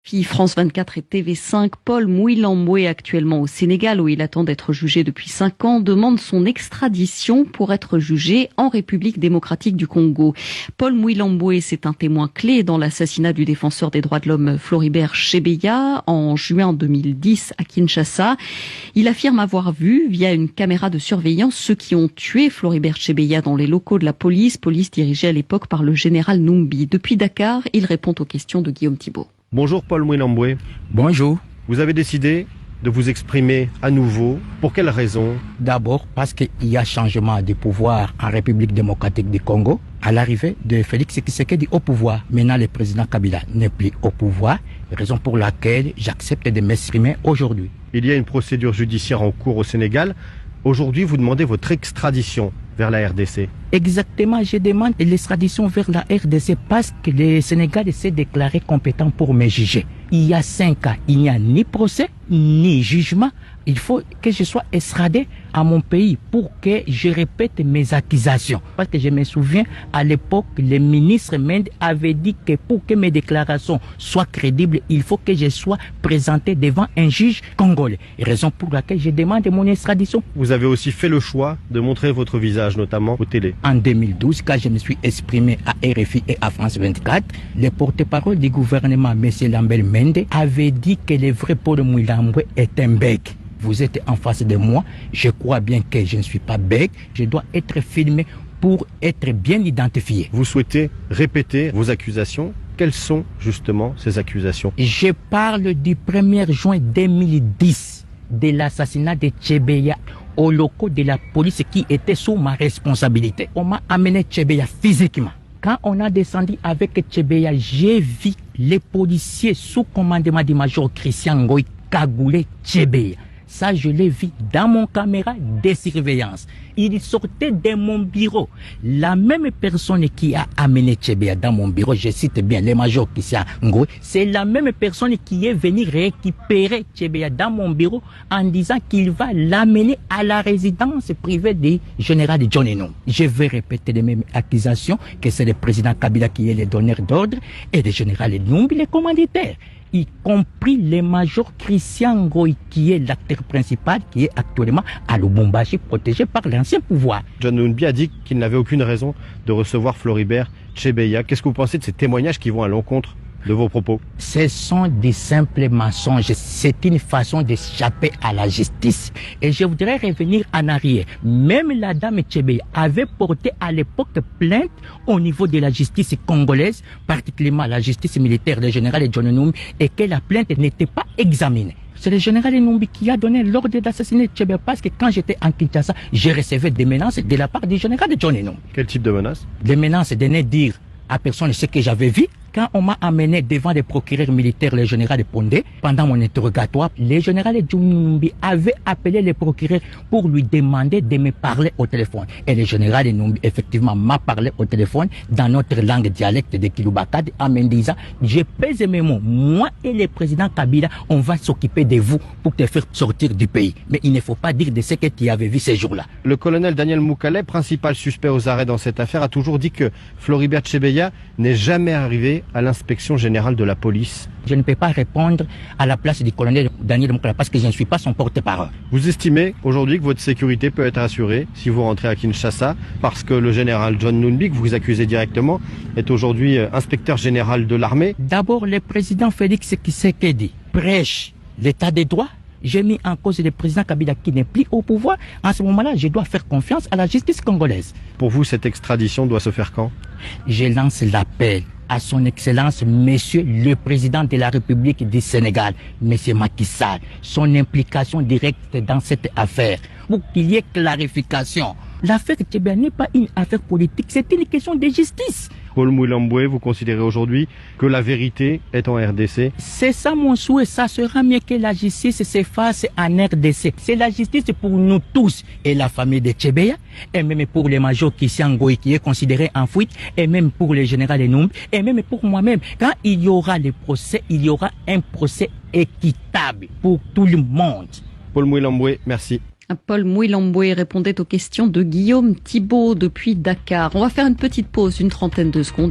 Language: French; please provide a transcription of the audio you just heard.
Puis France 24 et TV5, Paul Mouilamboué, actuellement au Sénégal où il attend d'être jugé depuis 5 ans, demande son extradition pour être jugé en République démocratique du Congo. Paul Mouilamboué, c'est un témoin clé dans l'assassinat du défenseur des droits de l'homme Floribert Chebeya en juin 2010 à Kinshasa. Il affirme avoir vu via une caméra de surveillance ceux qui ont tué Floribert Chebeya dans les locaux de la police dirigée à l'époque par le général Numbi. Depuis Dakar, il répond aux questions de Guillaume Thibault. Bonjour Paul Mouilamboué. Bonjour. Vous avez décidé de vous exprimer à nouveau. Pour quelle raison? D'abord parce qu'il y a changement de pouvoir en République démocratique du Congo. À l'arrivée de Félix Tshisekedi au pouvoir, maintenant le président Kabila n'est plus au pouvoir, raison pour laquelle j'accepte de m'exprimer aujourd'hui. Il y a une procédure judiciaire en cours au Sénégal. Aujourd'hui, vous demandez votre extradition vers la RDC. Exactement, je demande l'extradition vers la RDC parce que le Sénégal s'est déclaré compétent pour me juger. Il y a 5 ans, il n'y a ni procès, ni jugement. Il faut que je sois extradé à mon pays pour que je répète mes accusations. Parce que je me souviens, à l'époque, le ministre Mende avait dit que pour que mes déclarations soient crédibles, il faut que je sois présenté devant un juge congolais. Raison pour laquelle je demande mon extradition. Vous avez aussi fait le choix de montrer votre visage, notamment aux télé. En 2012, quand je me suis exprimé à RFI et à France 24, le porte-parole du gouvernement, M. Lambert Mende, avait dit que le vrai Paul Mouilamboué est un bec. Vous êtes en face de moi, je crois bien que je ne suis pas bec, je dois être filmé pour être bien identifié. Vous souhaitez répéter vos accusations? Quelles sont justement ces accusations? Je parle du 1er juin 2010, de l'assassinat de Chebeya aux locaux de la police qui était sous ma responsabilité. On m'a amené Chebeya physiquement. Quand on a descendu avec Chebeya, j'ai vu les policiers sous commandement du major Christian Ngoï cagouler Chebeya. Ça, je l'ai vu dans mon caméra de surveillance. Il sortait de mon bureau. La même personne qui a amené Chebeya dans mon bureau, je cite bien le major Christian Ngoï, c'est la même personne qui est venue récupérer Chebeya dans mon bureau en disant qu'il va l'amener à la résidence privée du général John Numbi. Je vais répéter les mêmes accusations que c'est le président Kabila qui est le donneur d'ordre et le général Numbi le commanditaire, y compris le major Christian Ngoï qui est l'acteur principal qui est actuellement à Lubumbashi protégé par l'ancien pouvoir. John Numbi a dit qu'il n'avait aucune raison de recevoir Floribert Chebeya. Qu'est-ce que vous pensez de ces témoignages qui vont à l'encontre de vos propos? Ce sont des simples mensonges. C'est une façon d'échapper à la justice. Et je voudrais revenir en arrière. Même la dame Chebeya avait porté à l'époque plainte au niveau de la justice congolaise, particulièrement la justice militaire du général John Numbi, et que la plainte n'était pas examinée. C'est le général Numbi qui a donné l'ordre d'assassiner Chebeya parce que quand j'étais en Kinshasa, je recevais des menaces de la part du général John Numbi. Quel type de menaces? Des menaces de ne dire à personne ce que j'avais vu. Quand on m'a amené devant le procureur militaire, le général Pondé, pendant mon interrogatoire, le général Numbi avait appelé le procureur pour lui demander de me parler au téléphone. Et le général Numbi, effectivement, m'a parlé au téléphone dans notre langue dialecte de Kilubakad, en me disant, je pèse mes mots, moi et le président Kabila, on va s'occuper de vous pour te faire sortir du pays. Mais il ne faut pas dire de ce que tu avais vu ces jours-là. Le colonel Daniel Moukale, principal suspect aux arrêts dans cette affaire, a toujours dit que Floribert Chebeya n'est jamais arrivé à l'inspection générale de la police. Je ne peux pas répondre à la place du colonel Daniel Moukala parce que je ne suis pas son porte-parole. Vous estimez aujourd'hui que votre sécurité peut être assurée si vous rentrez à Kinshasa parce que le général John Numbi, que vous accusez directement, est aujourd'hui inspecteur général de l'armée? D'abord, le président Félix Tshisekedi prêche l'état des droits. J'ai mis en cause le président Kabila qui n'est plus au pouvoir. En ce moment-là, je dois faire confiance à la justice congolaise. Pour vous, cette extradition doit se faire quand? Je lance l'appel à son Excellence, Monsieur le Président de la République du Sénégal, Monsieur Macky Sall, son implication directe dans cette affaire, pour qu'il y ait clarification. L'affaire Chebeya n'est pas une affaire politique, c'est une question de justice. Paul Mouilamboué, vous considérez aujourd'hui que la vérité est en RDC? C'est ça mon souhait, ça sera mieux que la justice se fasse en RDC. C'est la justice pour nous tous et la famille de Chebeya, et même pour le major Christian Ngoï qui est considéré en fuite, et même pour le général Numbi, et même pour moi-même. Quand il y aura le procès, il y aura un procès équitable pour tout le monde. Paul Mouilamboué, merci. Paul Mouilamboué répondait aux questions de Guillaume Thibault depuis Dakar. On va faire une petite pause, une trentaine de secondes.